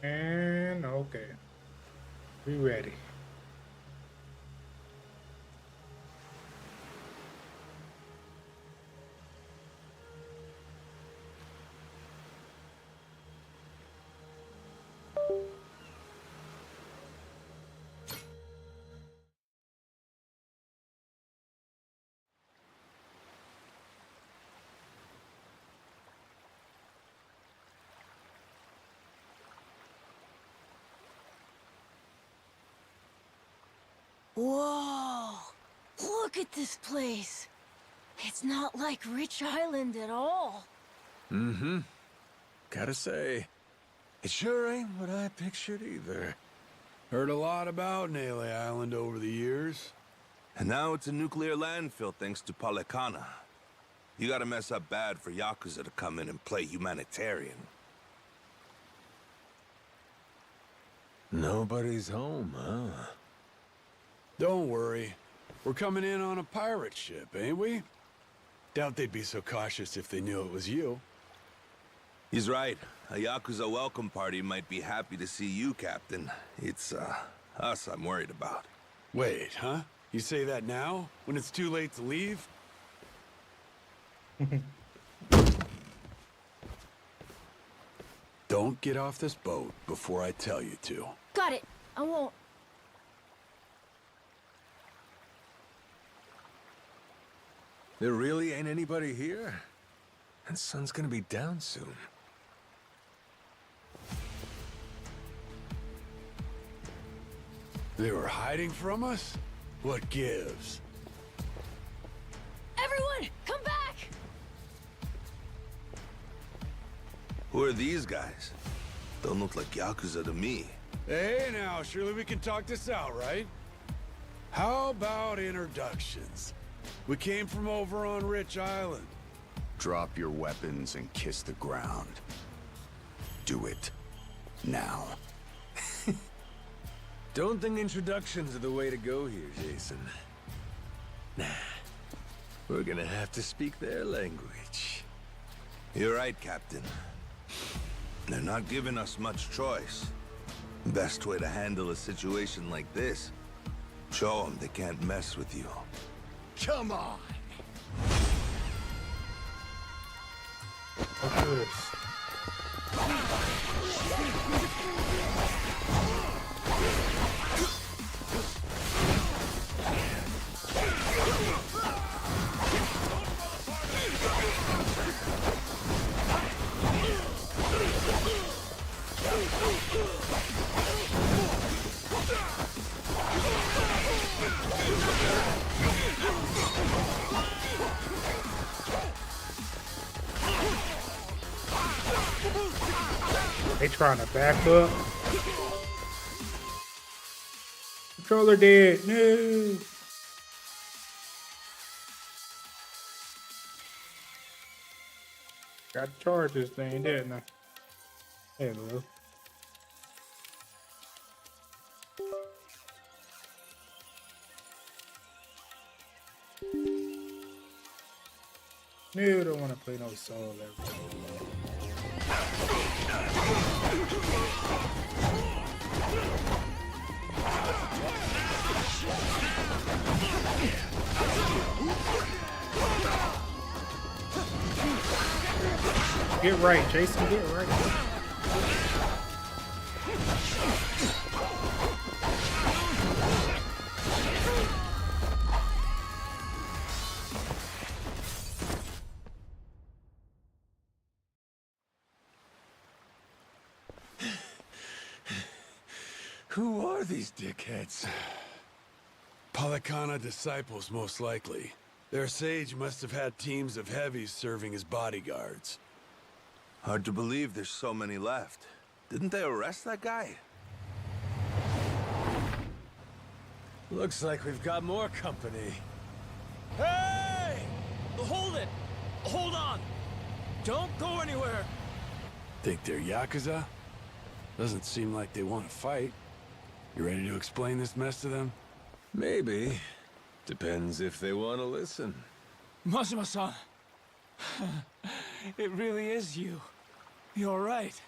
And okay, we ready. Whoa! Look at this place. It's not like Rich Island at all. Mm-hmm. Gotta say, it sure ain't what I pictured either. Heard a lot about Nele Island over the years. And now it's a nuclear landfill thanks to Policana. You gotta mess up bad for Yakuza to come in and play humanitarian. Nobody's home, huh? Don't worry. We're coming in on a pirate ship, ain't we? Doubt they'd be so cautious if they knew it was you. He's right. A Yakuza welcome party might be happy to see you, Captain. It's, us I'm worried about. Wait, huh? You say that now? When it's too late to leave? Don't get off this boat before I tell you to. Got it. I won't. There really ain't anybody here? And sun's gonna be down soon. They were hiding from us? What gives? Everyone, come back! Who are these guys? Don't look like Yakuza to me. Hey now, surely we can talk this out, right? How about introductions? We came from over on Rich Island. Drop your weapons and kiss the ground. Do it. Now. Don't think introductions are the way to go here, Jason. Nah. We're gonna have to speak their language. You're right, Captain. They're not giving us much choice. Best way to handle a situation like this, show them they can't mess with you. Come on! Let's do this. They trying to back up. Controller dead. No. Got to charge this thing, didn't I? Hello. No, don't want to play no solo level. Get right, Jason, get right. are these dickheads? Palikana disciples, most likely. Their sage must have had teams of heavies serving as bodyguards. Hard to believe there's so many left. Didn't they arrest that guy? Looks like we've got more company. Hey! Hold it! Hold on! Don't go anywhere! Think they're Yakuza? Doesn't seem like they want to fight. You ready to explain this mess to them? Maybe. Depends if they want to listen. Majima-san! It really is you. You're right.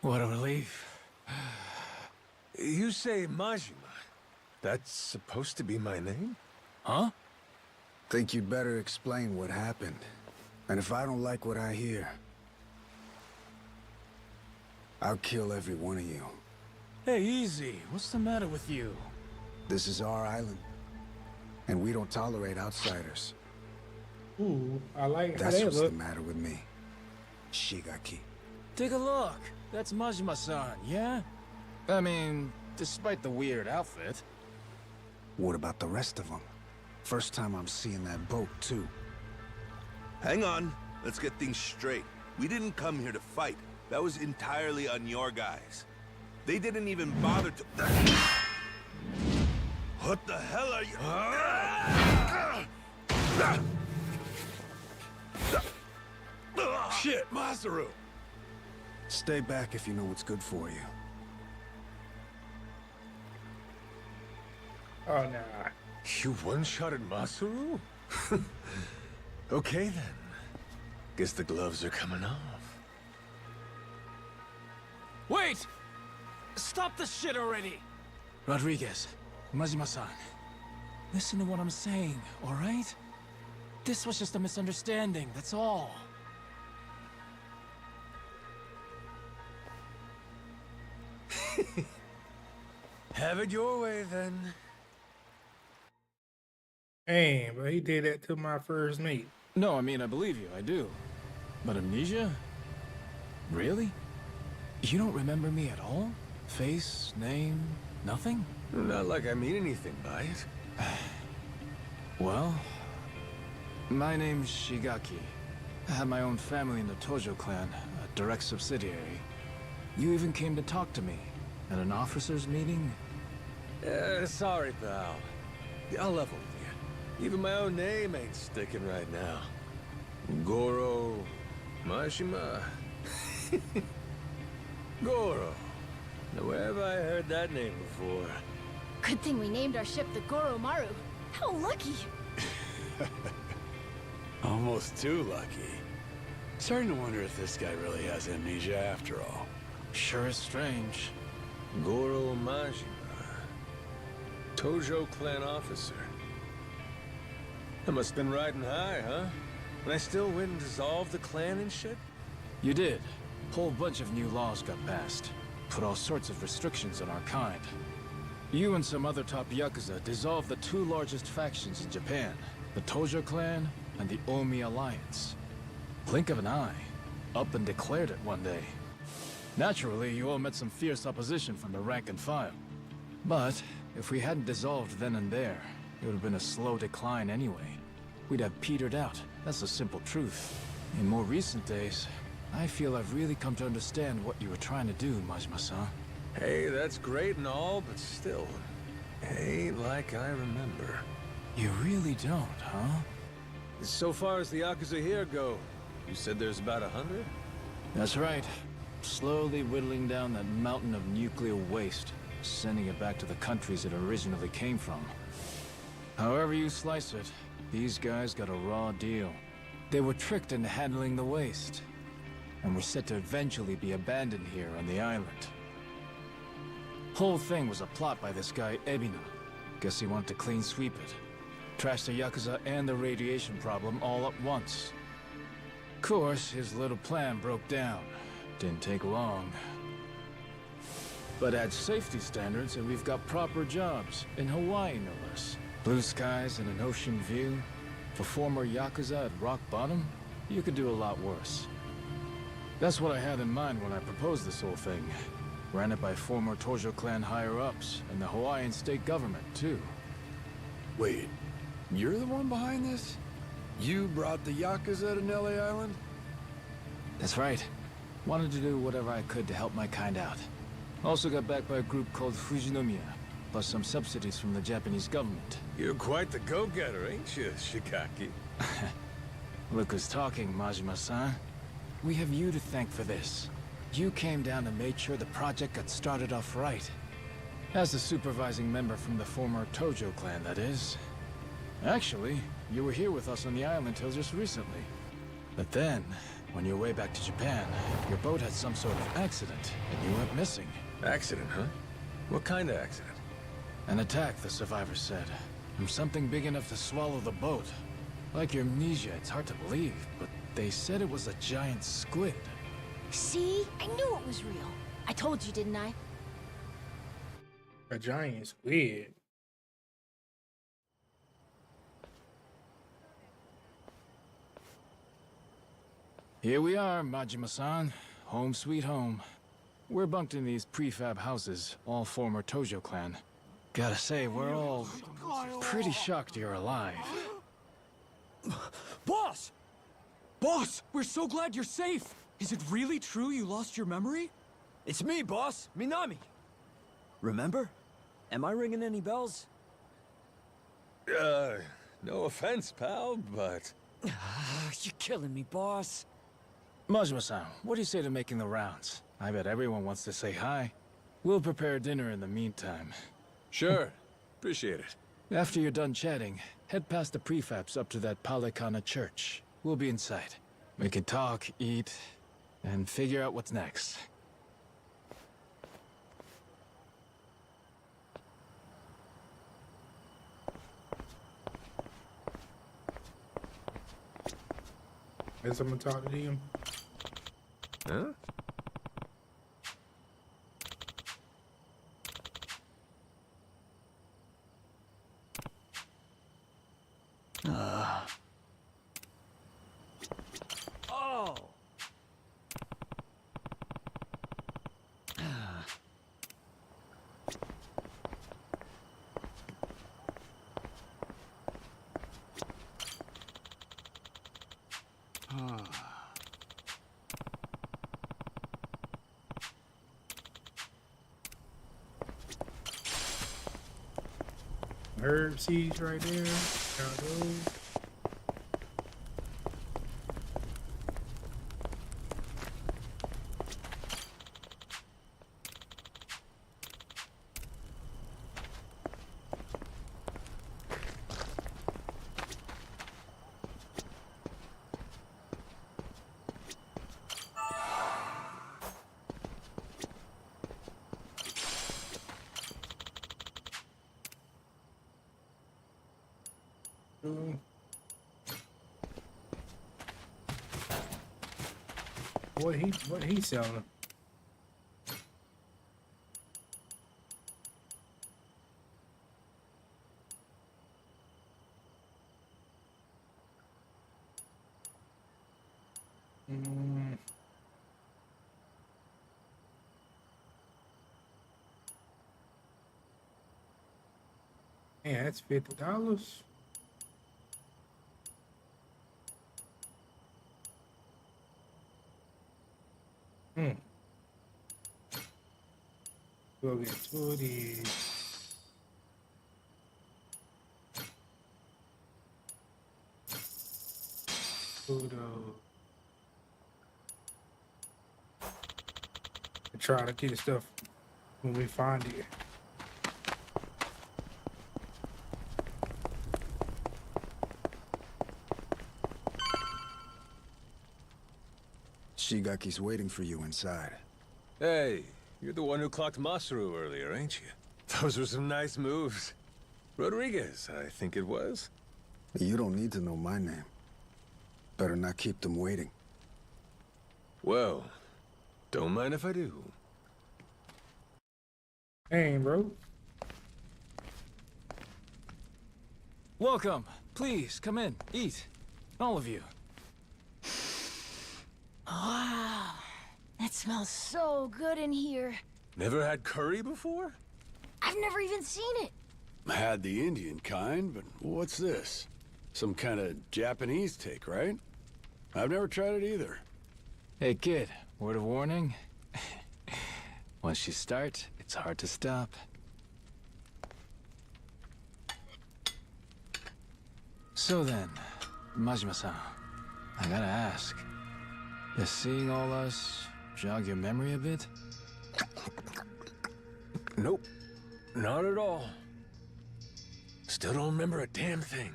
What a relief. You say Majima. That's supposed to be my name? Huh? Think you'd better explain what happened. And if I don't like what I hear, I'll kill every one of you. Hey, easy. What's the matter with you? This is our island, and we don't tolerate outsiders. Ooh, I like how That's they what's the look. matter with me. Shigaki. Take a look. That's Majima-san, yeah? I mean, despite the weird outfit. What about the rest of them? First time I'm seeing that boat, too. Hang on. Let's get things straight. We didn't come here to fight. That was entirely on your guys. They didn't even bother to... What the hell are you... Shit, Masaru! Stay back if you know what's good for you. Oh, nah. You one-shotted Masaru? Okay then. Guess the gloves are coming off. Wait! Stop the shit already! Rodriguez, Majima-san, listen to what I'm saying, all right? This was just a misunderstanding, that's all. Have it your way then. Hey, but he did that to my first mate. No, I mean, I believe you, I do. But amnesia? Really? You don't remember me at all? Face, name, nothing? Not like I mean anything by it. Well, my name's Shigaki. I had my own family in the Tojo clan, a direct subsidiary. You even came to talk to me at an officers' meeting? Sorry, pal. I'll level with you. Even my own name ain't sticking right now. Goro... Majima... Goro. Now, where have I heard that name before? Good thing we named our ship the Goromaru. How lucky! Almost too lucky. Starting to wonder if this guy really has amnesia after all. Sure is strange. Goro Majima. Tojo clan officer. I must have been riding high, huh? And I still went and dissolved the clan and shit? You did. Whole bunch of new laws got passed. Put all sorts of restrictions on our kind. You and some other top Yakuza dissolved the two largest factions in Japan, the Tojo clan and the Omi Alliance. Blink of an eye, up and declared it one day. Naturally, you all met some fierce opposition from the rank and file. But if we hadn't dissolved then and there, it would have been a slow decline anyway. We'd have petered out, that's the simple truth. In more recent days, I feel I've really come to understand what you were trying to do, Majima-san. Hey, that's great and all, but still, ain't like I remember. You really don't, huh? So far as the Yakuza here go, you said there's about 100? That's right. Slowly whittling down that mountain of nuclear waste, sending it back to the countries it originally came from. However you slice it, these guys got a raw deal. They were tricked into handling the waste, and were set to eventually be abandoned here on the island. Whole thing was a plot by this guy, Ebina. Guess he wanted to clean sweep it. Trash the Yakuza and the radiation problem all at once. Of course, his little plan broke down. Didn't take long. But add safety standards and we've got proper jobs, in Hawaii no less. Blue skies and an ocean view. For former Yakuza at rock bottom, you could do a lot worse. That's what I had in mind when I proposed this whole thing. Ran it by former Tojo clan higher-ups and the Hawaiian state government, too. Wait, you're the one behind this? You brought the Yakuza to Nelly Island? That's right. Wanted to do whatever I could to help my kind out. Also got backed by a group called Fujinomiya, plus some subsidies from the Japanese government. You're quite the go-getter, ain't you, Shikaki? Look who's talking, Majima-san. We have you to thank for this. You came down and made sure the project got started off right. As the supervising member from the former Tojo clan, that is. Actually, you were here with us on the island till just recently. But then, on your way back to Japan, your boat had some sort of accident, and you went missing. Accident, huh? What kind of accident? An attack, the survivors said. From something big enough to swallow the boat. Like your amnesia, it's hard to believe, but they said it was a giant squid. See? I knew it was real. I told you, didn't I? A giant squid. Here we are, Majima-san. Home sweet home. We're bunked in these prefab houses, all former Tojo clan. Gotta say, we're all pretty shocked you're alive. Boss! Boss! We're so glad you're safe! Is it really true you lost your memory? It's me, boss. Minami. Remember? Am I ringing any bells? No offense, pal, but... You're killing me, boss. Majima-san, what do you say to making the rounds? I bet everyone wants to say hi. We'll prepare dinner in the meantime. Sure. Appreciate it. After you're done chatting, head past the prefabs up to that Palikana church. We'll be inside. We can talk, eat, and figure out what's next. Guess I'm gonna talk to him. Huh? Oh! Herb seeds right there. Got those. What he selling? Yeah, that's $50. We'll get 2 of these. Try to get stuff when we find it. Shigaki's waiting for you inside. Hey, you're the one who clocked Masaru earlier, ain't you? Those were some nice moves. Rodriguez, I think it was. You don't need to know my name. Better not keep them waiting. Well, don't mind if I do. Hey, bro. Welcome. Please, come in. Eat. All of you. Wow. That smells so good in here. Never had curry before? I've never even seen it. Had the Indian kind, but what's this? Some kind of Japanese take, right? I've never tried it either. Hey kid, word of warning. Once you start, it's hard to stop. So then, Majima-san, I gotta ask, does seeing all us jog your memory a bit? Nope. Not at all. Still don't remember a damn thing.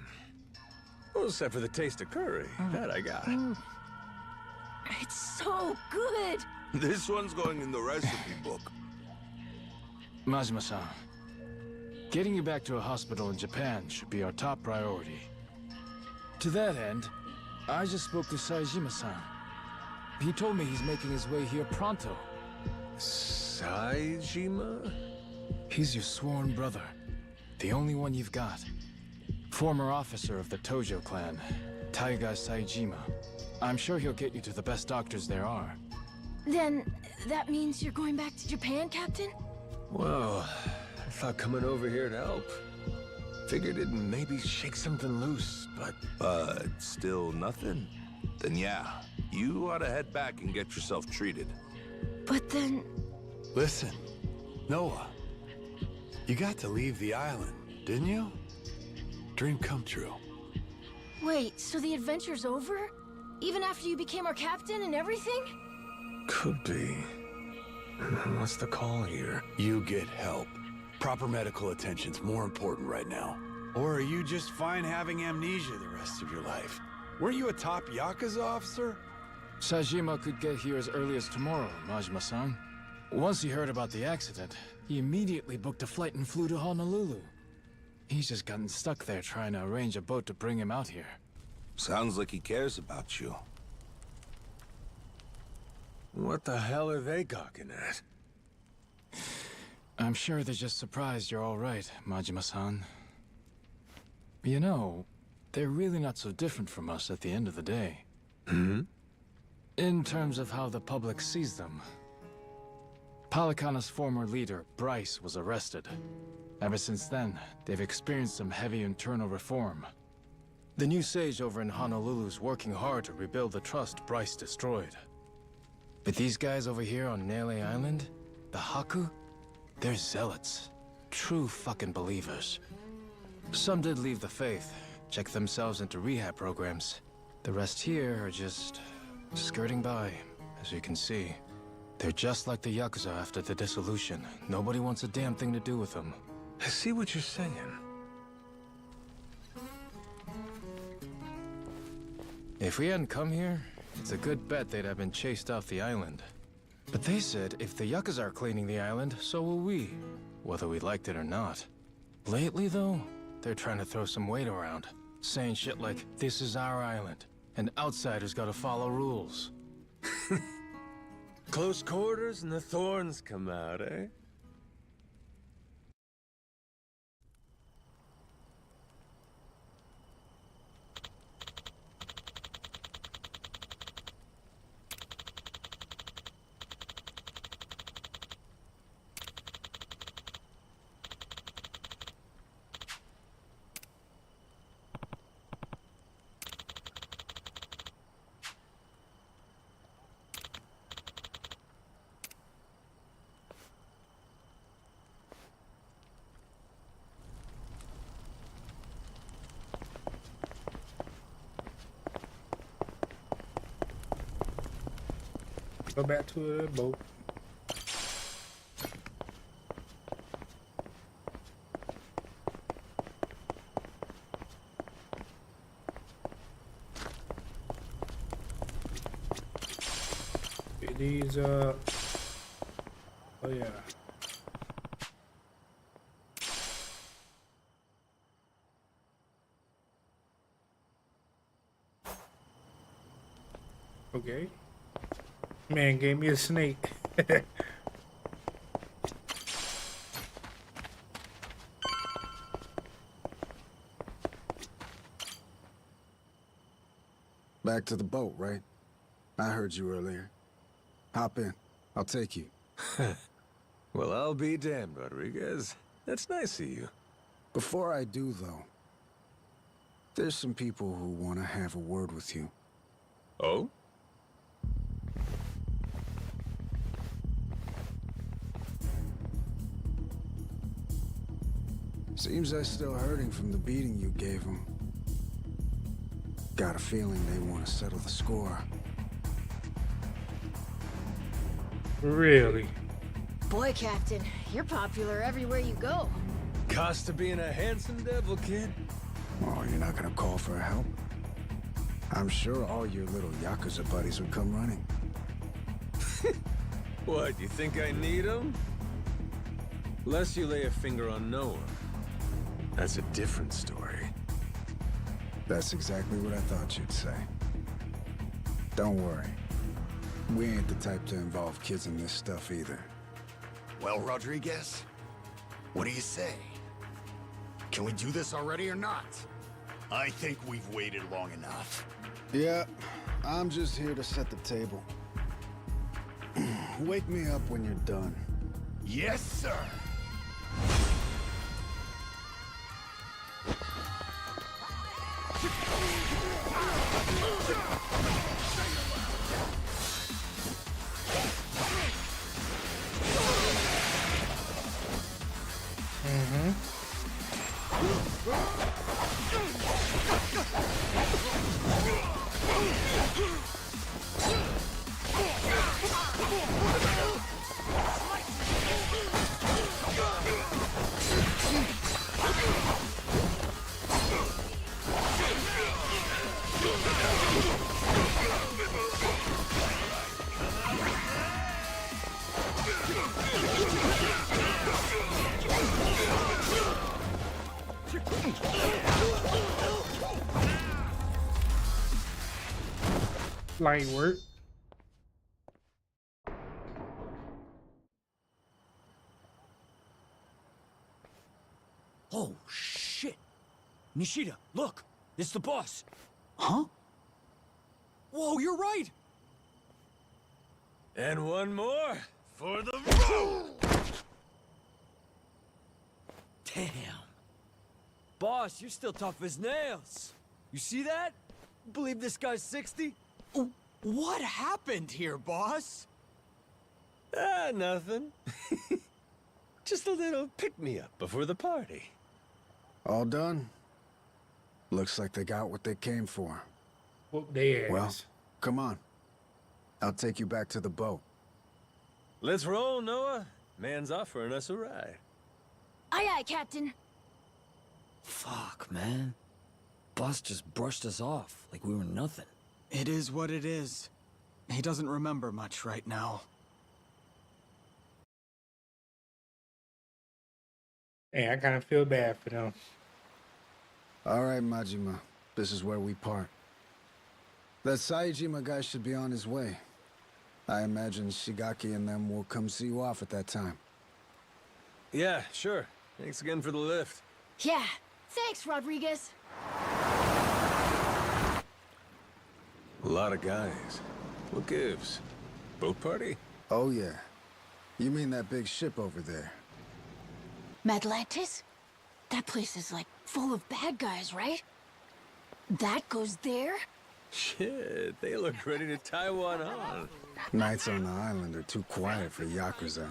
Well, except for the taste of curry. That I got. It's so good. This one's going in the recipe book. Majima-san, getting you back to a hospital in Japan should be our top priority. To that end, I just spoke to Saejima-san. He told me he's making his way here pronto. Saejima? He's your sworn brother. The only one you've got. Former officer of the Tojo clan, Taiga Saejima. I'm sure he'll get you to the best doctors there are. Then, that means you're going back to Japan, Captain? Well, I thought coming over here to help. Figured it'd maybe shake something loose, but Still nothing? Then yeah, you ought to head back and get yourself treated. But then... Listen, Noah, you got to leave the island, didn't you? Dream come true. Wait, so the adventure's over? Even after you became our captain and everything? could be. What's the call here? You get help. Proper medical attention's more important right now. Or are you just fine having amnesia the rest of your life? Weren't you a top Yakuza officer? Sajima could get here as early as tomorrow, Majima-san. Once he heard about the accident, he immediately booked a flight and flew to Honolulu. He's just gotten stuck there trying to arrange a boat to bring him out here. Sounds like he cares about you. What the hell are they gawking at? I'm sure they're just surprised you're all right, Majima-san. You know, they're really not so different from us at the end of the day. Hmm? In terms of how the public sees them. Palikana's former leader, Bryce, was arrested. Ever since then, they've experienced some heavy internal reform. The new sage over in Honolulu's working hard to rebuild the trust Bryce destroyed. But these guys over here on Nele Island, the Haku, they're zealots. True fucking believers. Some did leave the faith, check themselves into rehab programs. The rest here are just skirting by, as you can see. They're just like the Yakuza after the dissolution. Nobody wants a damn thing to do with them. I see what you're saying. If we hadn't come here, it's a good bet they'd have been chased off the island. But they said if the Yakuza are cleaning the island, so will we. Whether we liked it or not. Lately, though, they're trying to throw some weight around. Saying shit like, this is our island, and outsiders gotta follow rules. Close quarters and the thorns come out, eh? Go back to the boat. These oh yeah. Okay. Man gave me a snake. Back to the boat, right? I heard you earlier. Hop in. I'll take you. Well, I'll be damned, Rodriguez. That's nice of you. Before I do, though, there's some people who want to have a word with you. Oh? Seems they're still hurting from the beating you gave them. Got a feeling they want to settle the score. Really? Boy, Captain, you're popular everywhere you go. Cost to being a handsome devil, kid. Oh, you're not gonna call for help? I'm sure all your little Yakuza buddies would come running. What, you think I need them? Lest you lay a finger on Noah. That's a different story. That's exactly what I thought you'd say. Don't worry. We ain't the type to involve kids in this stuff either. Well, Rodriguez, what do you say? Can we do this already or not? I think we've waited long enough. Yeah, I'm just here to set the table. Wake me up when you're done. Yes, sir! Light work. Oh, shit. Nishida, look. It's the boss. Huh? Whoa, you're right. And one more for the road! Damn. Boss, you're still tough as nails. You see that? Believe this guy's 60? What happened here, boss? Ah, nothing. Just a little pick-me-up before the party. All done? Looks like they got what they came for. Whoop their ass. Well, come on. I'll take you back to the boat. Let's roll, Noah. Man's offering us a ride. Aye, aye, Captain. Fuck, man. Boss just brushed us off like we were nothing. It is what it is. He doesn't remember much right now. Hey, I kind of feel bad for them. All right, Majima. This is where we part. That Saejima guy should be on his way. I imagine Shigaki and them will come see you off at that time. Yeah, sure. Thanks again for the lift. Yeah, thanks, Rodriguez. A lot of guys. What gives? Boat party? Oh, yeah. You mean that big ship over there? Madlantis? That place is like full of bad guys, right? That goes there? Shit, they look ready to tie one on. Nights on the island are too quiet for Yakuza.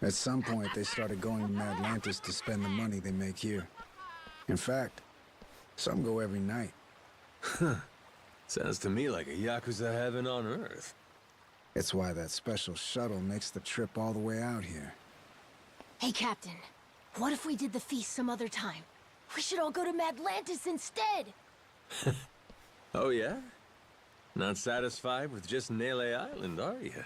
At some point, they started going to Madlantis to spend the money they make here. In fact, some go every night. Sounds to me like a Yakuza heaven on Earth. It's why that special shuttle makes the trip all the way out here. Hey, Captain. What if we did the feast some other time? We should all go to Madlantis instead! Oh, yeah? Not satisfied with just Nele Island, are you?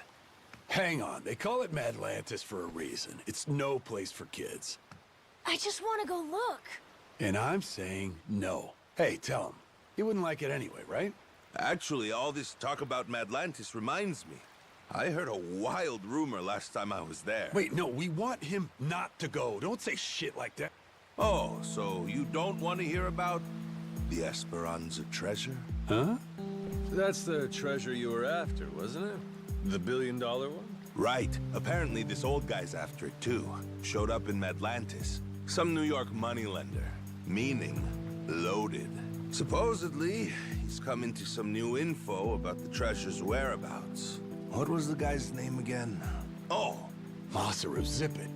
Hang on, they call it Madlantis for a reason. It's no place for kids. I just want to go look. And I'm saying no. Hey, tell him. He wouldn't like it anyway, right? Actually, all this talk about Madlantis reminds me. I heard a wild rumor last time I was there. Wait, no, we want him not to go. Don't say shit like that. Oh, so you don't want to hear about the Esperanza treasure? Huh? That's the treasure you were after, wasn't it? The $1 billion one? Right. Apparently this old guy's after it too. Showed up in Atlantis. Some New York moneylender. Meaning, loaded. Supposedly, he's come into some new info about the treasure's whereabouts. What was the guy's name again? Oh, Masaru Zippet.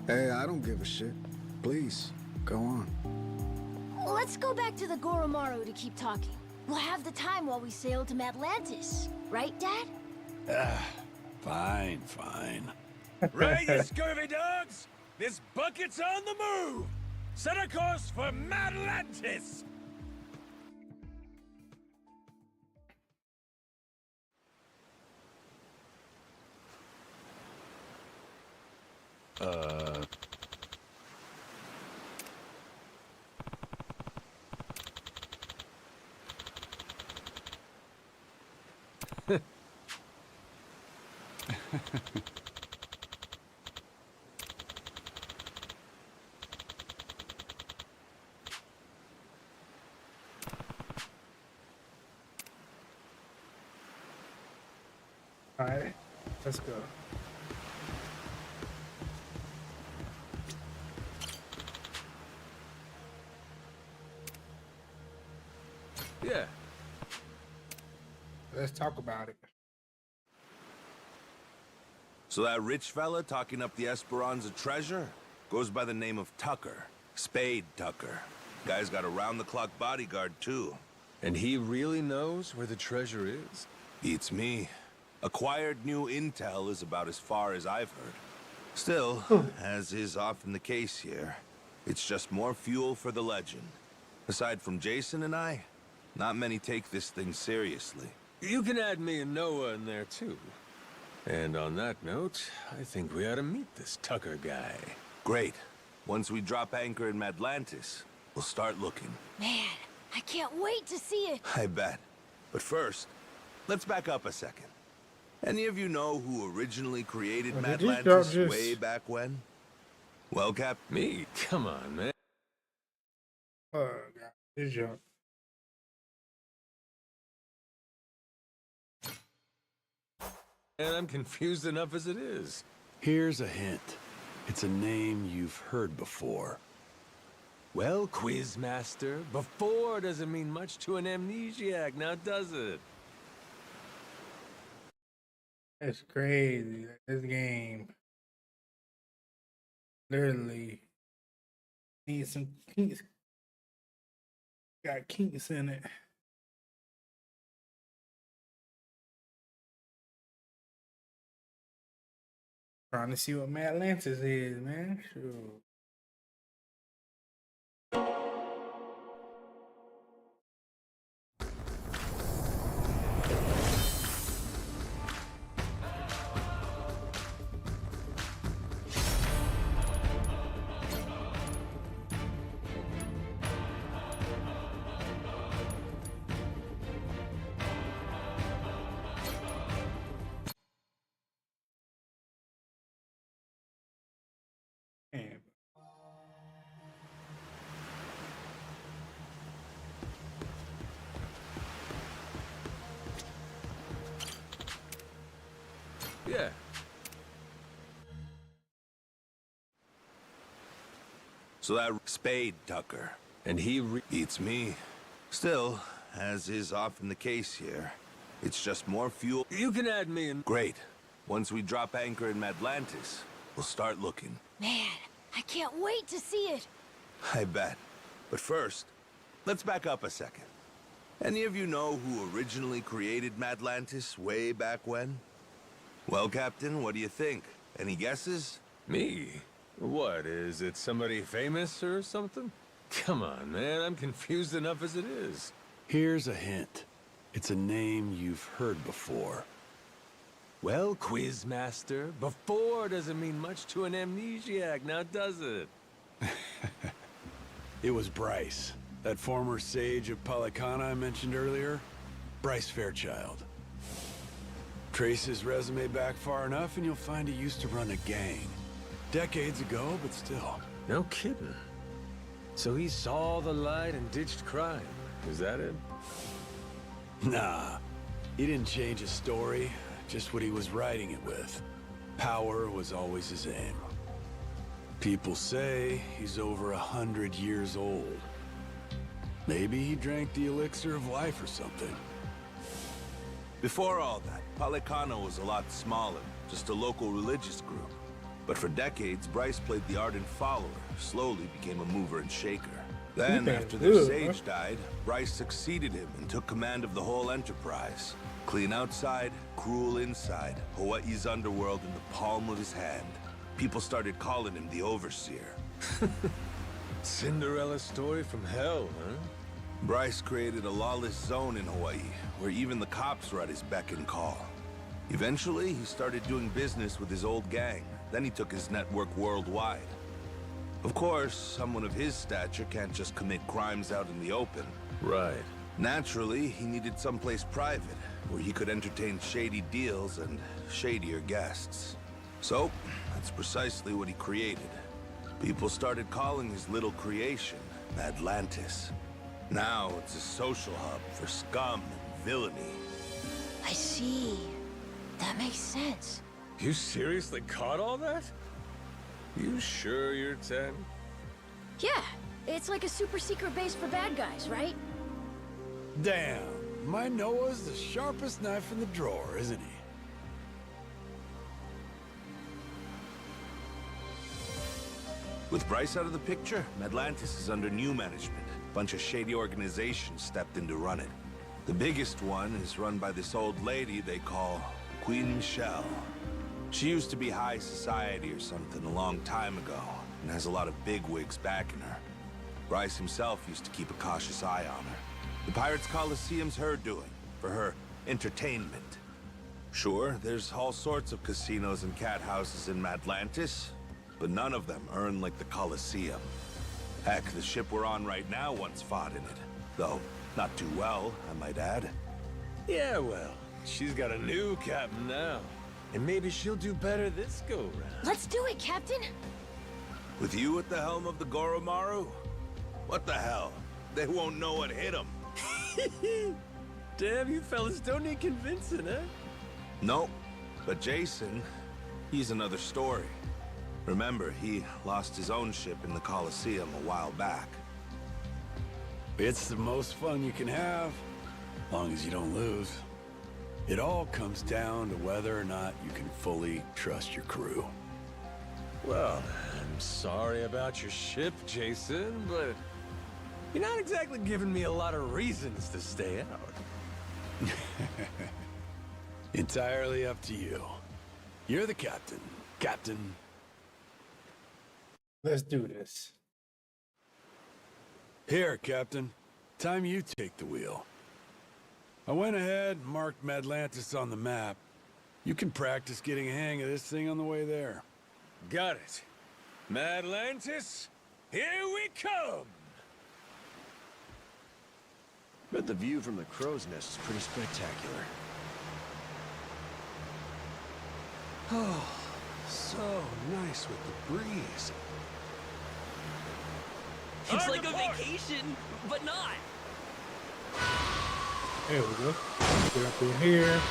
Hey, I don't give a shit. Please, go on. Let's go back to the Goromaru to keep talking. We'll have the time while we sail to Atlantis. Right, Dad? Fine, fine. Right, you scurvy dogs! This bucket's on the move! Set a course for Atlantis! All right, let's go. Yeah. Let's talk about it. so that rich fella talking up the Esperanza treasure goes by the name of Tucker. Spade Tucker. Guy's got a round-the-clock bodyguard, too. And he really knows where the treasure is? Beats me. Acquired new intel is about as far as I've heard. Still, as is often the case here, it's just more fuel for the legend. Aside from Jason and I, not many take this thing seriously. You can add me and Noah in there, too. And on that note, I think we ought to meet this Tucker guy. Great. Once we drop anchor in Atlantis, we'll start looking. Man, I can't wait to see it. I bet. But first, let's back up a second. Any of you know who originally created Well, did you Atlantis drop way this? back when? Well, Cap, Me? Come on, man. Oh, God. Good job. And I'm confused enough as it is. Here's a hint. It's a name you've heard before. Well, Quizmaster, before doesn't mean much to an amnesiac, now does it? It's crazy. This game literally needs some kinks. Got kinks in it. Trying to see what Atlantis is, man. Sure. Man. Yeah. so that Spade Tucker. And he Beats me. Still, as is often the case here, it's just more fuel. You can add me in. Great. Once we drop anchor in Atlantis, we'll start looking. Man, I can't wait to see it. I bet. But first, let's back up a second. Any of you know who originally created Atlantis way back when? Well, Captain, what do you think? Any guesses? Me? What, is it somebody famous or something? Come on, man, I'm confused enough as it is. Here's a hint. It's a name you've heard before. Well, Quizmaster, before doesn't mean much to an amnesiac, now does it? It was Bryce, that former sage of Palicana I mentioned earlier. Bryce Fairchild. Trace his resume back far enough and you'll find he used to run a gang. Decades ago, but still. No kidding. So he saw the light and ditched crime. Is that it? Nah, he didn't change his story. just what he was riding it with. Power was always his aim. People say he's over 100 years old. Maybe he drank the elixir of life or something. Before all that, Palicano was a lot smaller, just a local religious group. But for decades, Bryce played the ardent follower, slowly became a mover and shaker. Then, after their sage died, Bryce succeeded him and took command of the whole enterprise. Clean outside, cruel inside, Hawaii's underworld in the palm of his hand. People started calling him the Overseer. Cinderella story from hell, huh? Bryce created a lawless zone in Hawaii, where even the cops were at his beck and call. Eventually, he started doing business with his old gang. Then he took his network worldwide. Of course, someone of his stature can't just commit crimes out in the open. Right. Naturally, he needed someplace private, where he could entertain shady deals and shadier guests. So, that's precisely what he created. People started calling his little creation Atlantis. Now it's a social hub for scum and villainy. I see. That makes sense. You seriously caught all that? You sure you're 10? Yeah, it's like a super secret base for bad guys, right? Damn, my Noah's the sharpest knife in the drawer, isn't he? With Bryce out of the picture, Atlantis is under new management. A bunch of shady organizations stepped in to run it. The biggest one is run by this old lady they call Queen Michelle. She used to be high society or something a long time ago, and has a lot of bigwigs backing her. Bryce himself used to keep a cautious eye on her. The Pirates Coliseum's her doing, for her entertainment. Sure, there's all sorts of casinos and cat houses in Atlantis, but none of them earn like the Coliseum. Heck, the ship we're on right now once fought in it. Though, not too well, I might add. Yeah, well, she's got a new captain now. And maybe she'll do better this go-round. Let's do it, Captain! With you at the helm of the Goromaru? What the hell? They won't know what hit them. Damn, you fellas don't need convincing, eh? Nope. But Jason, he's another story. Remember, he lost his own ship in the Coliseum a while back. It's the most fun you can have, as long as you don't lose. It all comes down to whether or not you can fully trust your crew. Well, I'm sorry about your ship, Jason, but you're not exactly giving me a lot of reasons to stay out. Entirely up to you. You're the captain, Captain. Let's do this. Here, Captain. Time you take the wheel. I went ahead and marked Madlantis on the map. You can practice getting a hang of this thing on the way there. Got it. Madlantis, here we come! Bet the view from the crow's nest is pretty spectacular. Oh, so nice with the breeze. It's like a vacation, but not. There we go. Get up in here.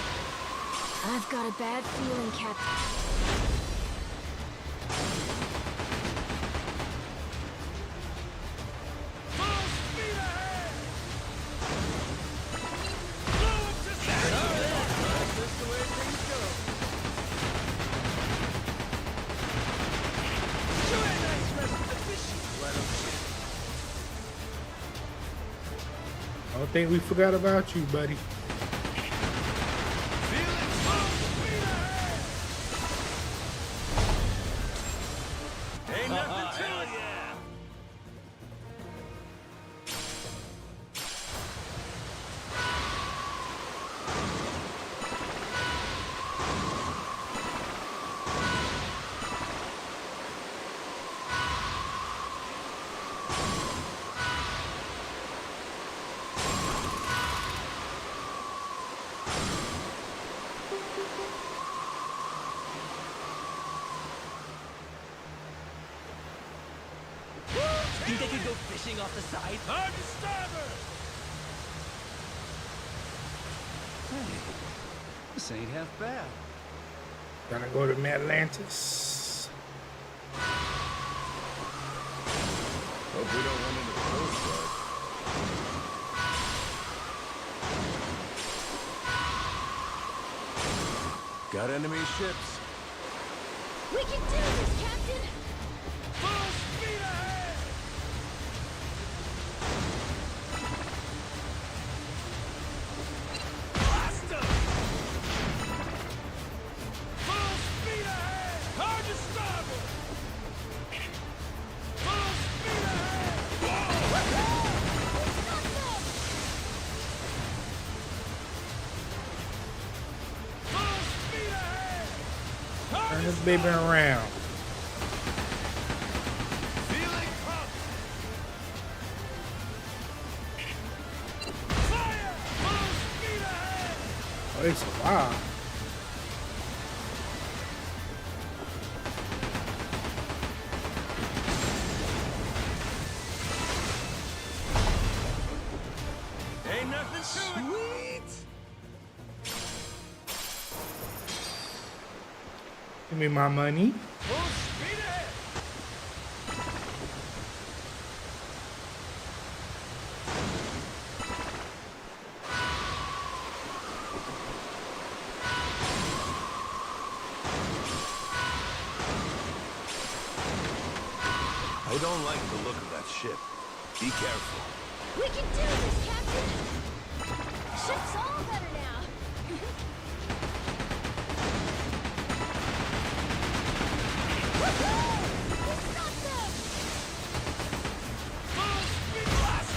I've got a bad feeling, Captain. I don't think we forgot about you, buddy. Ain't nothing to it. Think they could go fishing off the side? Time to starboard! This ain't half bad. Gonna go to Atlantis. Hope we don't run into the Coast Guard. Got enemy ships. We can do this, Captain! Full speed ahead! Blast 'em! Full speed ahead! Hard to starboard! Full speed ahead! Full speed ahead! Turn this baby around. Feeling pumped! Fire! Full speed ahead! Oh, it's a while. Ain't nothing to it! Sweet! Give me my money. Full speed ahead! I don't like the look of that ship. Be careful. We can do this, Captain! Ship's all better now. Woohoo! We stopped them! Full speed blast!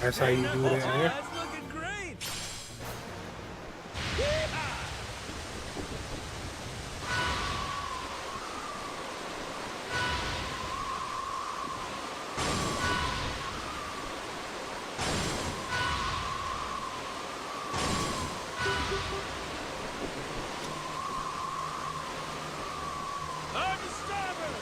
That's how you do that. Yeah. That's looking great! Hard to starboard!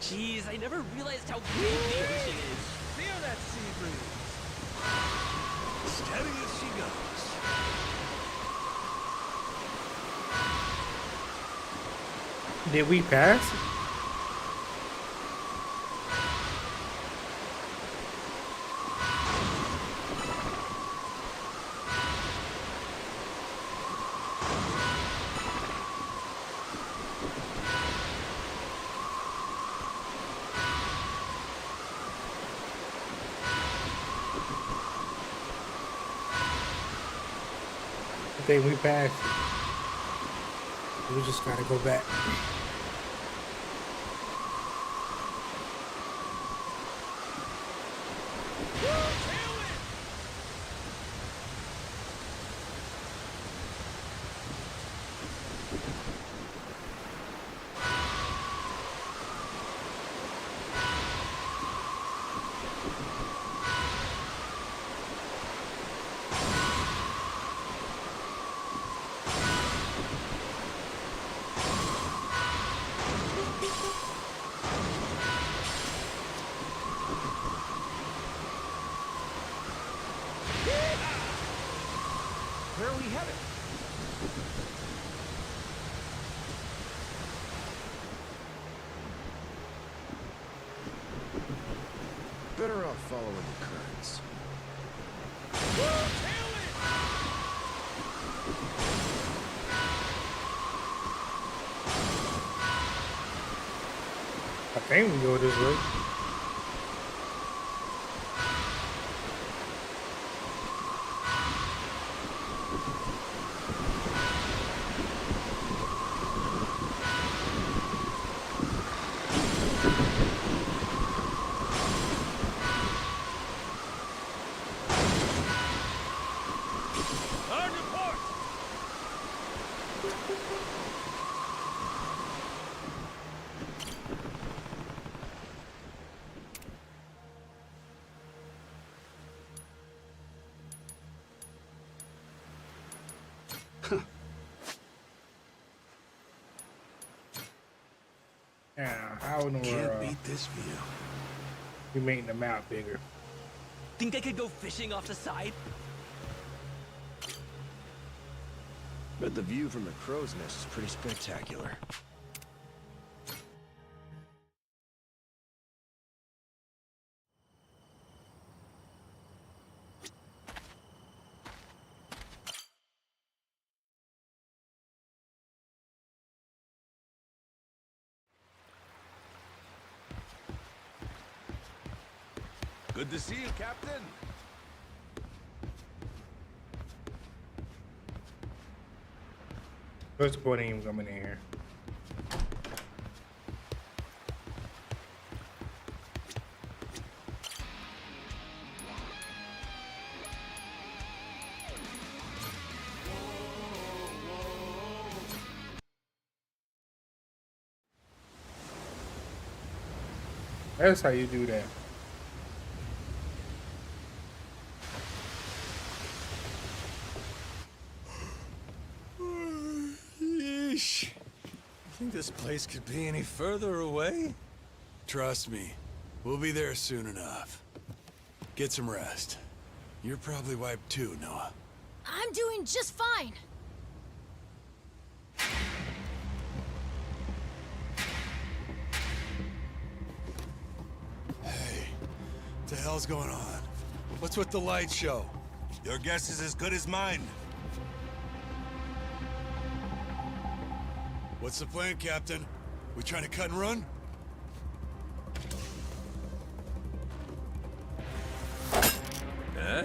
Jeez, I never realized how big the ocean is. Feel that sea breeze! Steady as she goes. Did we pass? I think we passed it. We just gotta go back. Where are we headed? Better off following the currents. I think we go this way. Hard to port! Yeah, how in the Can't world beat this view. you making the map bigger? Think I could go fishing off the side? But the view from the crow's nest is pretty spectacular. Good to see you, Captain. What's the point of even coming in here? That's how you do that. Yeesh. You think this place could be any further away? Trust me, we'll be there soon enough. Get some rest. You're probably wiped too, Noah. I'm doing just fine. Hey, what the hell's going on? What's with the light show? Your guess is as good as mine. What's the plan, Captain? We trying to cut and run? Huh?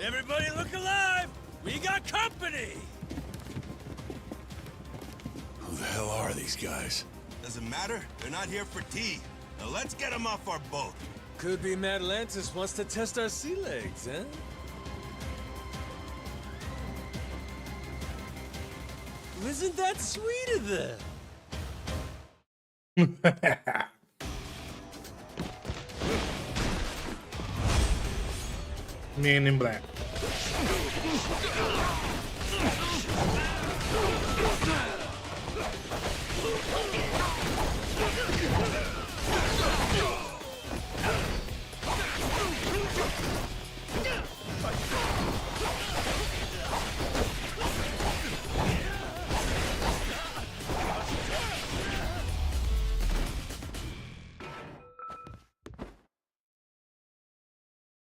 Everybody look alive! We got company! Who the hell are these guys? Doesn't matter. They're not here for tea. Now let's get them off our boat. Could be Atlantis wants to test our sea legs, huh? Isn't that sweet of them? Man in black.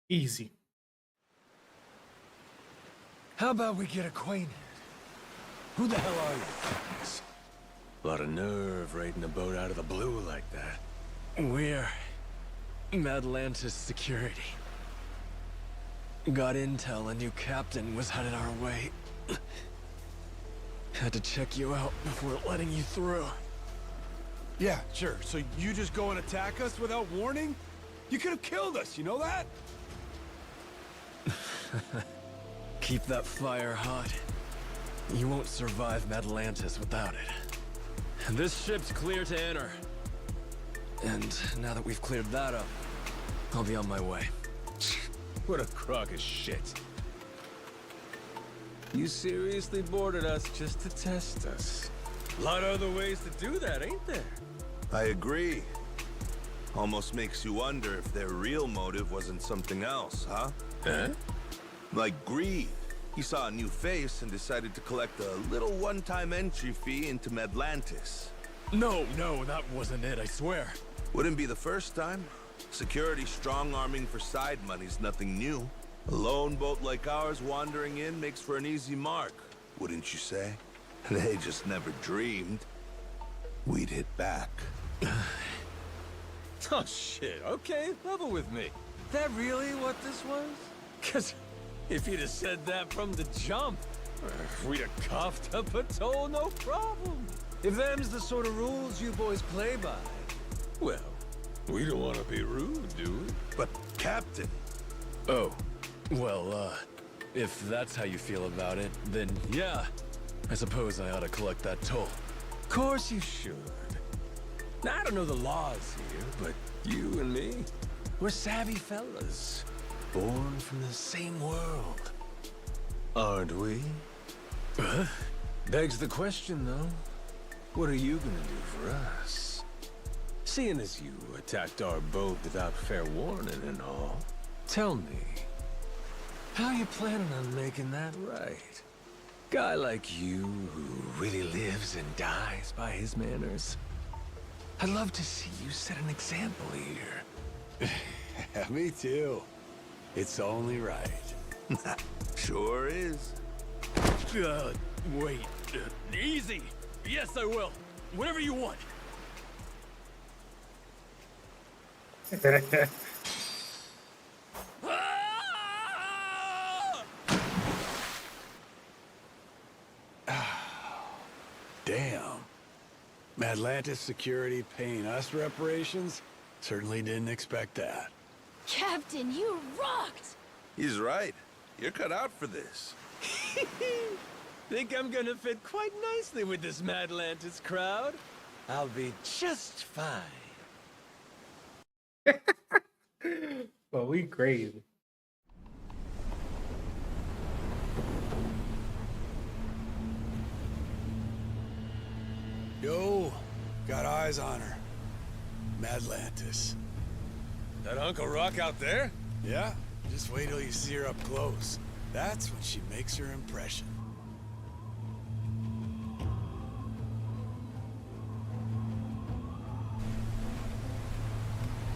Easy. How about we get acquainted? Who the hell are you? A lot of nerve raiding a boat out of the blue like that. We're Atlantis security. Got intel a new captain was headed our way. Had to check you out before letting you through. Yeah, sure. So you just go and attack us without warning? You could have killed us, you know that? Keep that fire hot. You won't survive Atlantis without it. This ship's clear to enter. And now that we've cleared that up, I'll be on my way. What a crock of shit. You seriously boarded us just to test us. A lot of other ways to do that, ain't there? I agree. Almost makes you wonder if their real motive wasn't something else, huh? Huh? Like greed. He saw a new face and decided to collect a little one-time entry fee into Atlantis. No, that wasn't it, I swear. Wouldn't be the first time. Security strong-arming for side money's nothing new. A lone boat like ours wandering in makes for an easy mark, wouldn't you say? They just never dreamed we'd hit back. Oh shit, okay, level with me. That really what this was? Cause if you'd have said that from the jump, we'd have coughed up a toll, no problem. If them's the sort of rules you boys play by, well, we don't want to be rude, do we? But, Captain... Oh, well, if that's how you feel about it, then yeah, I suppose I ought to collect that toll. course you should. Now, I don't know the laws here, but you and me, we're savvy fellas. Born from the same world. Aren't we? Begs the question, though. What are you gonna do for us? Seeing as you attacked our boat without fair warning and all, tell me, how you planning on making that right? Guy like you, who really lives and dies by his manners. I'd love to see you set an example here. Me too. It's only right. Sure is. Wait. Easy. Yes, I will. Whatever you want. Damn. Atlantis security paying us reparations? Certainly didn't expect that. Captain, you rocked! He's right. You're cut out for this. Think I'm gonna fit quite nicely with this Madlantis crowd? I'll be just fine. Well, we crazy. Yo, got eyes on her. Madlantis. That Uncle Rock out there? Yeah, just wait till you see her up close. That's when she makes her impression.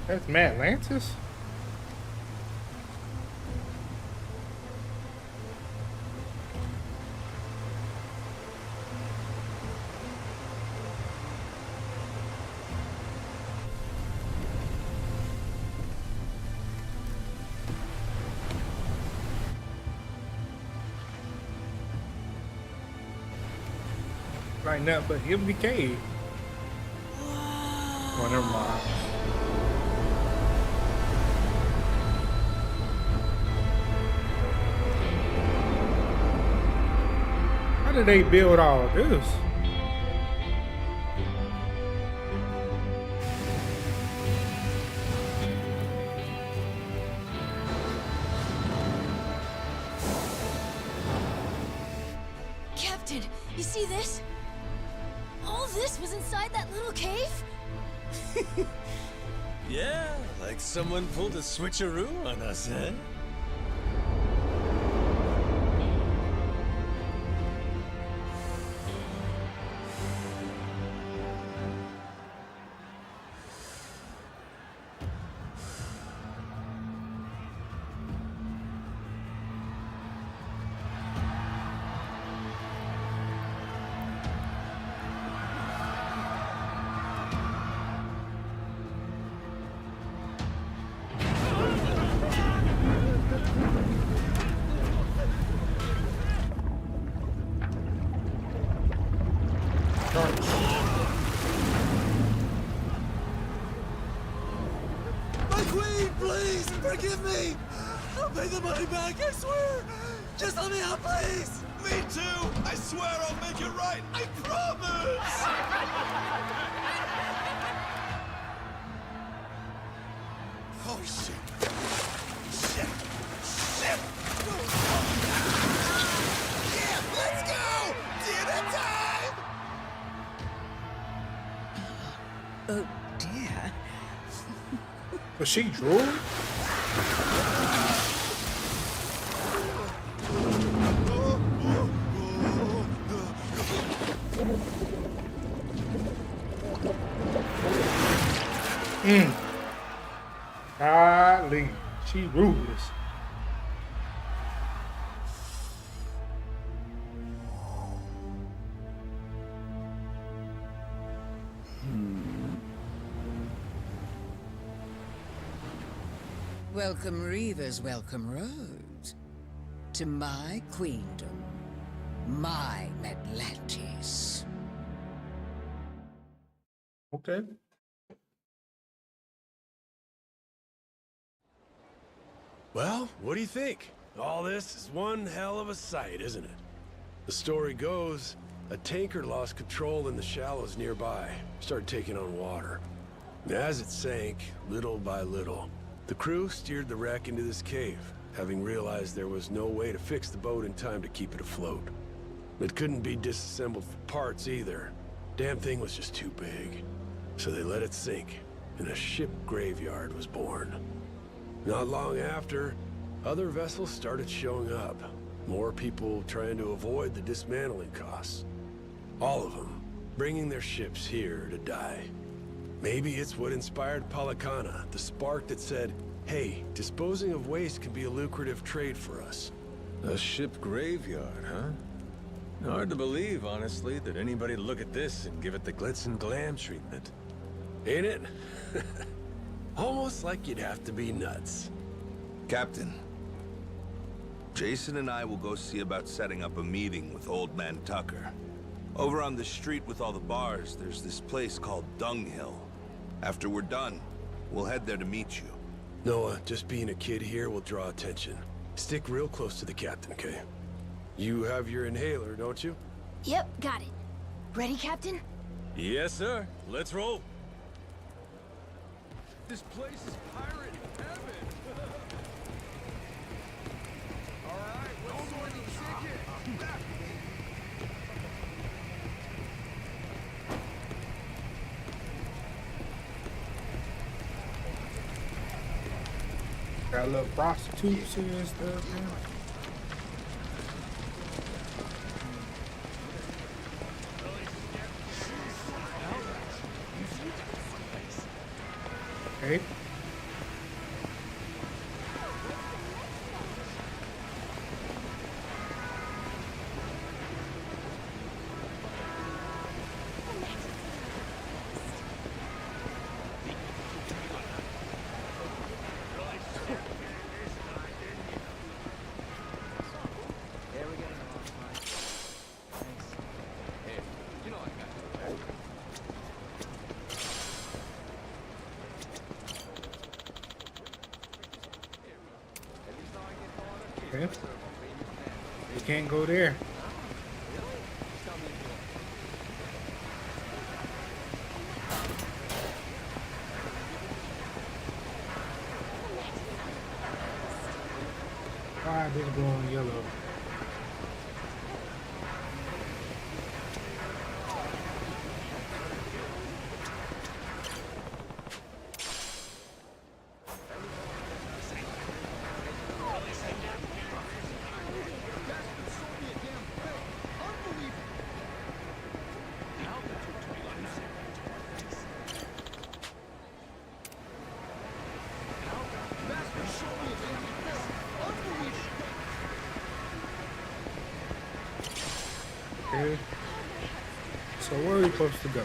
That's Madlantis? Right now, but he'll be cave. Oh, never mind. How did they build all this? Captain, you see this? All this was inside that little cave? Yeah, like someone pulled a switcheroo on us, eh? My queen, please, forgive me! I'll pay the money back, I swear! Just let me out, please! Me too! I swear I'll make it right! I promise! Oh, shit. Shit. Shit. Yeah, let's go! Dinner time! Oh, dear. Was she drool? Golly, she ruthless. Welcome, Reavers, welcome, Roads. To my queendom. My Atlantis. Okay. Well, what do you think? All this is one hell of a sight, isn't it? The story goes, a tanker lost control in the shallows nearby, started taking on water. As it sank, little by little, the crew steered the wreck into this cave, having realized there was no way to fix the boat in time to keep it afloat. It couldn't be disassembled for parts either. Damn thing was just too big. So they let it sink, and a ship graveyard was born. Not long after, other vessels started showing up. More people trying to avoid the dismantling costs. All of them bringing their ships here to die. Maybe it's what inspired Polycana, the spark that said, hey, disposing of waste can be a lucrative trade for us. A ship graveyard, huh? Hard to believe, honestly, that anybody'd look at this and give it the glitz and glam treatment. Ain't it? Almost like you'd have to be nuts. Captain, Jason and I will go see about setting up a meeting with Old Man Tucker. Over on the street with all the bars, there's this place called Dunghill. After we're done, we'll head there to meet you. Noah, just being a kid here will draw attention. Stick real close to the captain, okay? You have your inhaler, don't you? Yep, got it. Ready, Captain? Yes, sir. Let's roll. This place is pirate heaven. All right, what's the ticket? Got a little prostitutes here and stuff, man. Okay. Okay. You can't go there. Why did it go on yellow? Okay. So where are we supposed to go?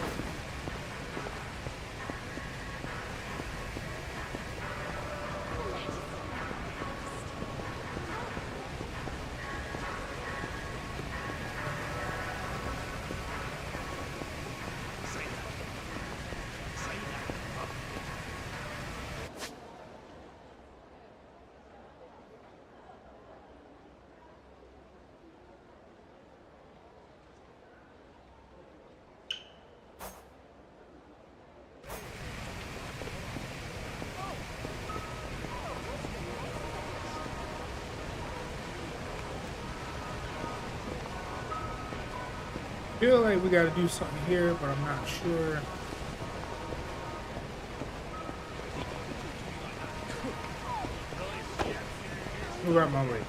Feel like we gotta do something here, but I'm not sure. Move out my way.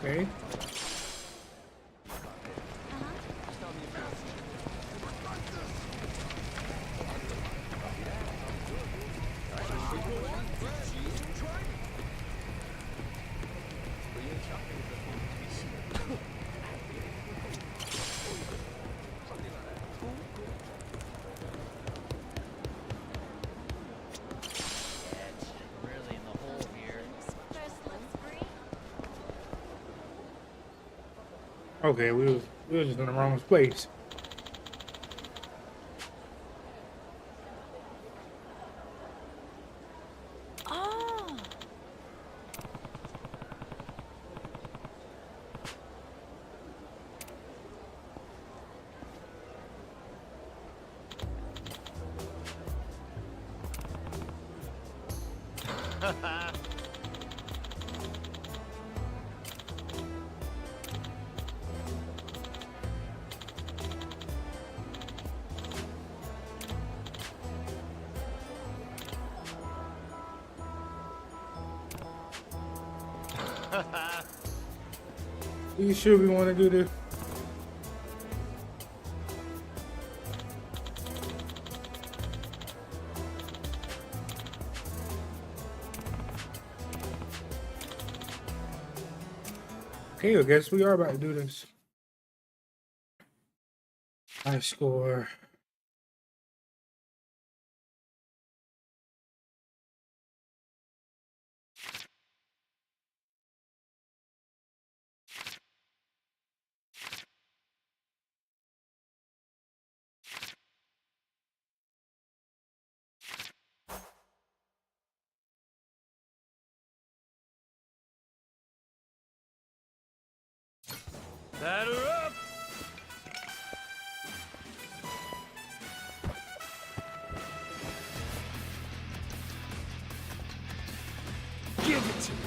Okay. Okay, we was just in the wrong place. Oh. You sure we want to do this? Okay, I guess we are about to do this. High score. Batter up! Give it to me!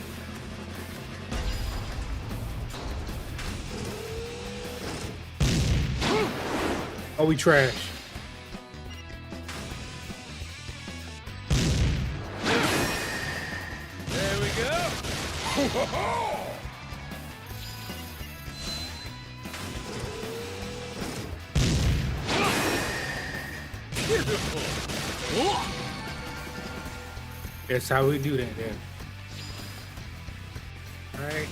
Oh, we trash. There we go! Beautiful! That's how we do that then. Alright.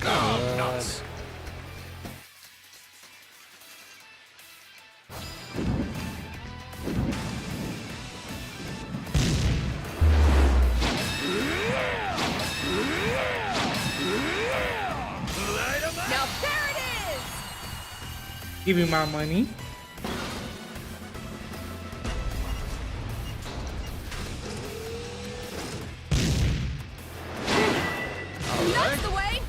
Oh, nuts! Now there it is! Give me my money. That's the way!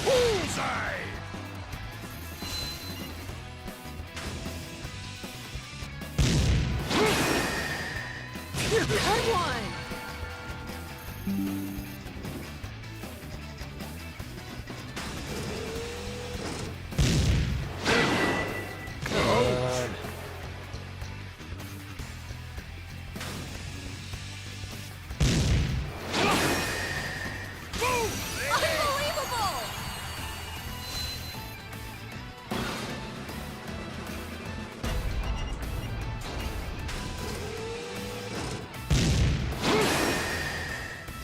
Bullseye! Good one! Unbelievable!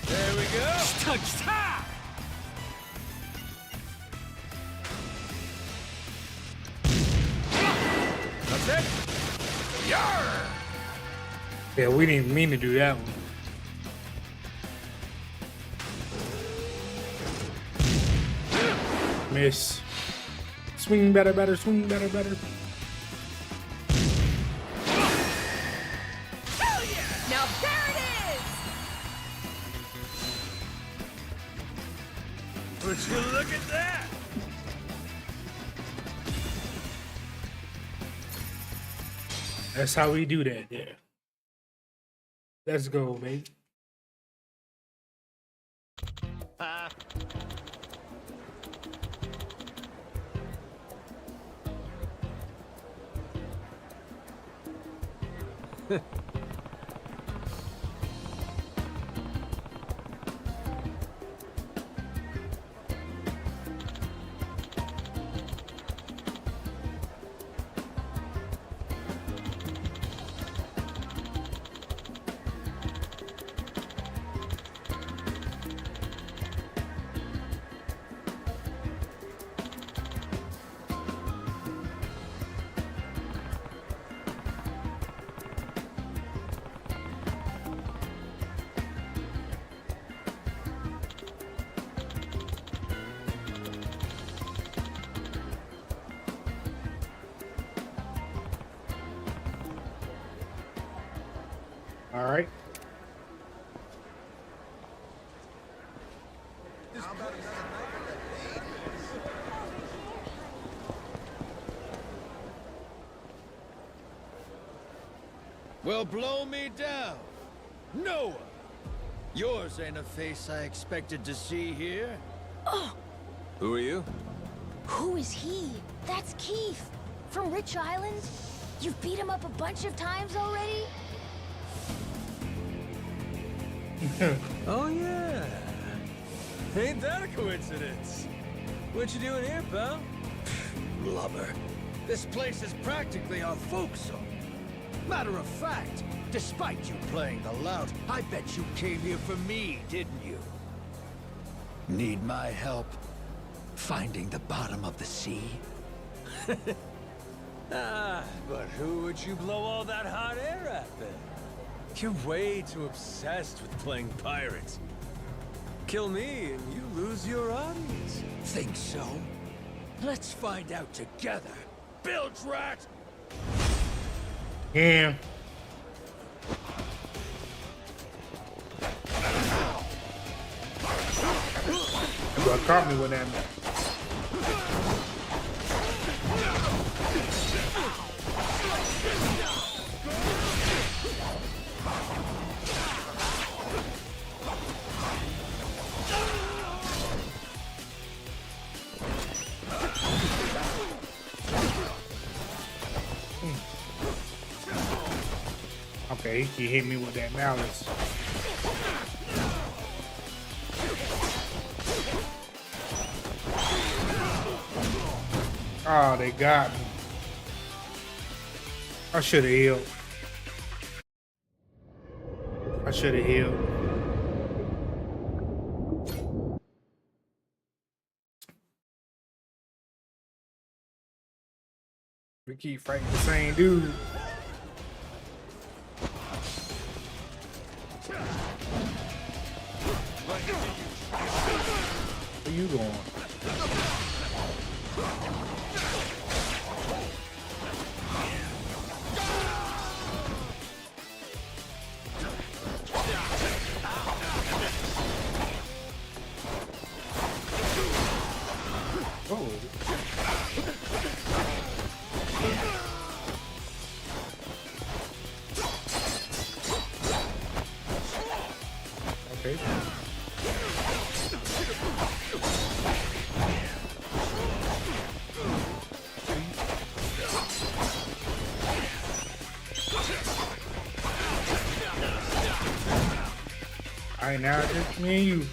There we go! That's it! Yarr! Yeah, we didn't mean to do that one. Miss. Swing better, better, swing better, better. Now there it is! Would you look at that? That's how we do that, yeah. Let's go, baby. All right. Well, blow me down. Noah! Yours ain't a face I expected to see here. Oh, Who are you? who is he? That's Keith from Rich Island. You've beat him up a bunch of times already? Oh, yeah. Ain't that a coincidence? What you doing here, pal? Blubber. This place is practically our folks home. Matter of fact, despite you playing the lout, I bet you came here for me, didn't you? Need my help finding the bottom of the sea? But who would you blow all that hot air at, then? You're way too obsessed with playing pirates. Kill me and you lose your audience. Think so? Let's find out together. Bilge rat! Yeah. You caught me with that. Okay, he hit me with that malice. Oh, they got me. I should have healed. I should have healed. We keep fighting the same dude. Where you going? Oh. Okay. All right, now just me and you.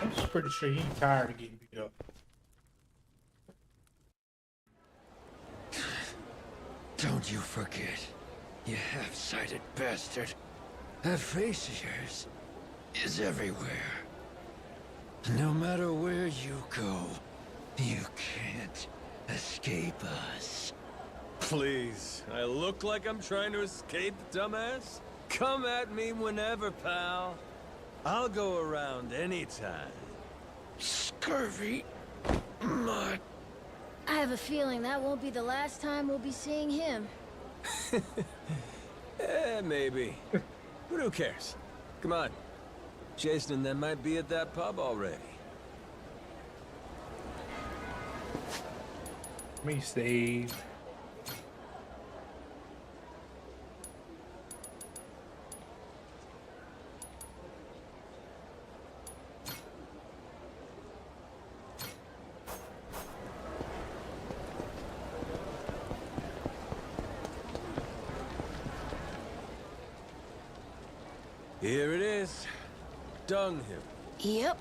I'm just pretty sure he's tired of getting beat up. Don't you forget, you half-sighted bastard. That face of yours is everywhere. No matter where you go, you can't escape us. Please, I look like I'm trying to escape, dumbass? Come at me whenever, pal. I'll go around anytime. Scurvy mutt. I have a feeling that won't be the last time we'll be seeing him. Maybe. But who cares? Come on. Jason and them might be at that pub already. Me save. Here it is. stung him. Yep.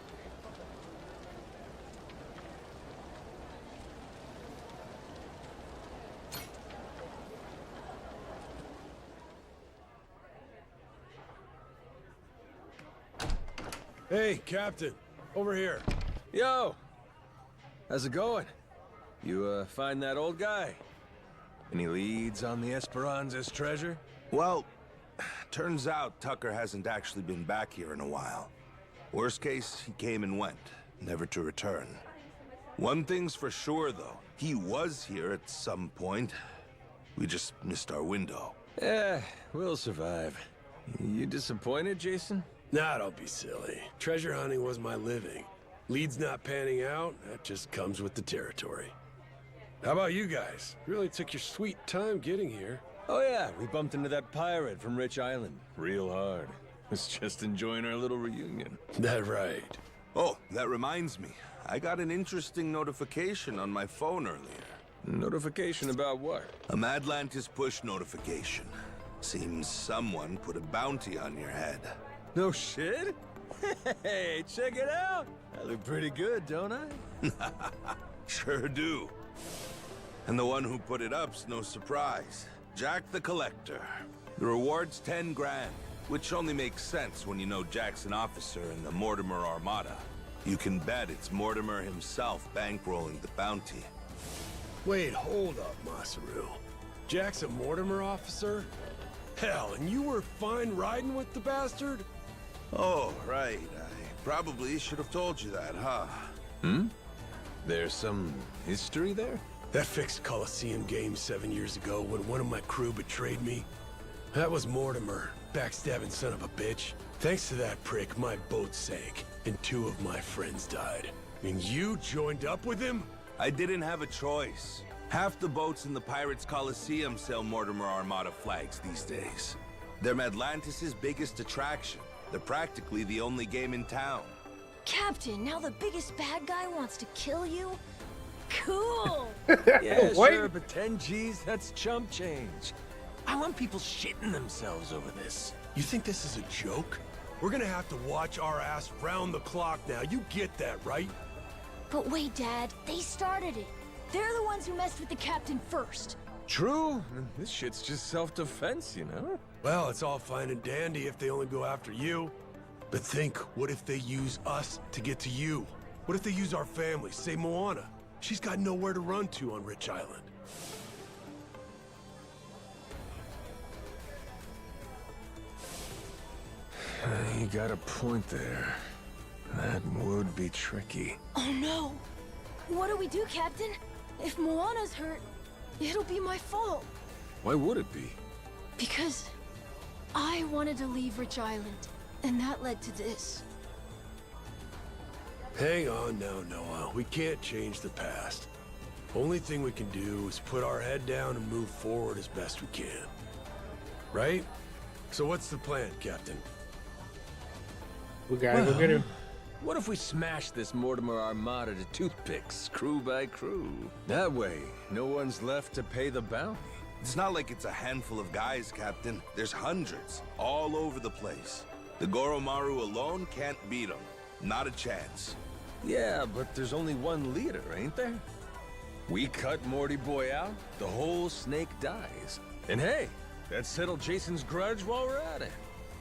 Hey, Captain. Over here. Yo! How's it going? You, find that old guy? Any leads on the Esperanza's treasure? Well, turns out Tucker hasn't actually been back here in a while. Worst case, he came and went, never to return. One thing's for sure, though. He was here at some point. We just missed our window. Yeah, we'll survive. You disappointed, Jason? Nah, don't be silly. Treasure hunting was my living. Leads not panning out, that just comes with the territory. How about you guys? Really took your sweet time getting here. Oh yeah, we bumped into that pirate from Rich Island. Real hard. Was just enjoying our little reunion. That right. Oh, that reminds me. I got an interesting notification on my phone earlier. Notification about what? A Madlantis push notification. Seems someone put a bounty on your head. No shit? Hey, check it out! I look pretty good, don't I? Sure do. And the one who put it up's no surprise. Jack the Collector. The reward's 10 grand, which only makes sense when you know Jack's an officer in the Mortimer Armada. You can bet it's Mortimer himself bankrolling the bounty. Wait, hold up, Masaru. Jack's a Mortimer officer? Hell, and you were fine riding with the bastard? Oh, right. I probably should have told you that, huh? Hmm? There's some history there? That fixed Coliseum game 7 years ago when one of my crew betrayed me. That was Mortimer, backstabbing son of a bitch. Thanks to that prick, my boat sank, and 2 of my friends died. And you joined up with him? I didn't have a choice. Half the boats in the Pirates Coliseum sail Mortimer Armada flags these days. They're Madlantis' biggest attraction. They're practically the only game in town. Captain, now the biggest bad guy wants to kill you? Cool! Yeah, What? sure, but 10 G's, that's chump change. I want people shitting themselves over this. You think this is a joke? We're gonna have to watch our ass round the clock now. You get that, right? But wait, Dad, they started it. They're the ones who messed with the captain first. True. This shit's just self-defense, you know? Well, it's all fine and dandy if they only go after you. But think, what if they use us to get to you? What if they use our family, say Moana? She's got nowhere to run to on Rich Island. You got a point there. That would be tricky. Oh no! What do we do, Captain? If Moana's hurt, it'll be my fault. Why would it be? Because I wanted to leave Rich Island, and that led to this. Hang on now, Noah. We can't change the past. Only thing we can do is put our head down and move forward as best we can. Right? So what's the plan, Captain? We gotta go get him. What if we smash this Mortimer Armada to toothpicks, crew by crew? That way, no one's left to pay the bounty. It's not like it's a handful of guys, Captain. There's hundreds, all over the place. The Goromaru alone can't beat them. Not a chance. Yeah, but there's only one leader, ain't there? We cut Morty Boy out, the whole snake dies. And hey, that settled Jason's grudge while we're at it.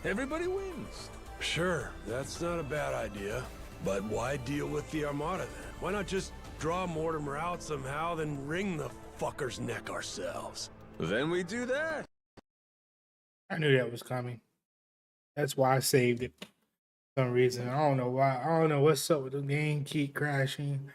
Everybody wins. Sure, that's not a bad idea. But why deal with the Armada then? Why not just draw Mortimer out somehow, then wring the fucker's neck ourselves? Then we do that. I knew that was coming. That's why I saved it. For some reason. I don't know why. I don't know what's up with the game keep crashing.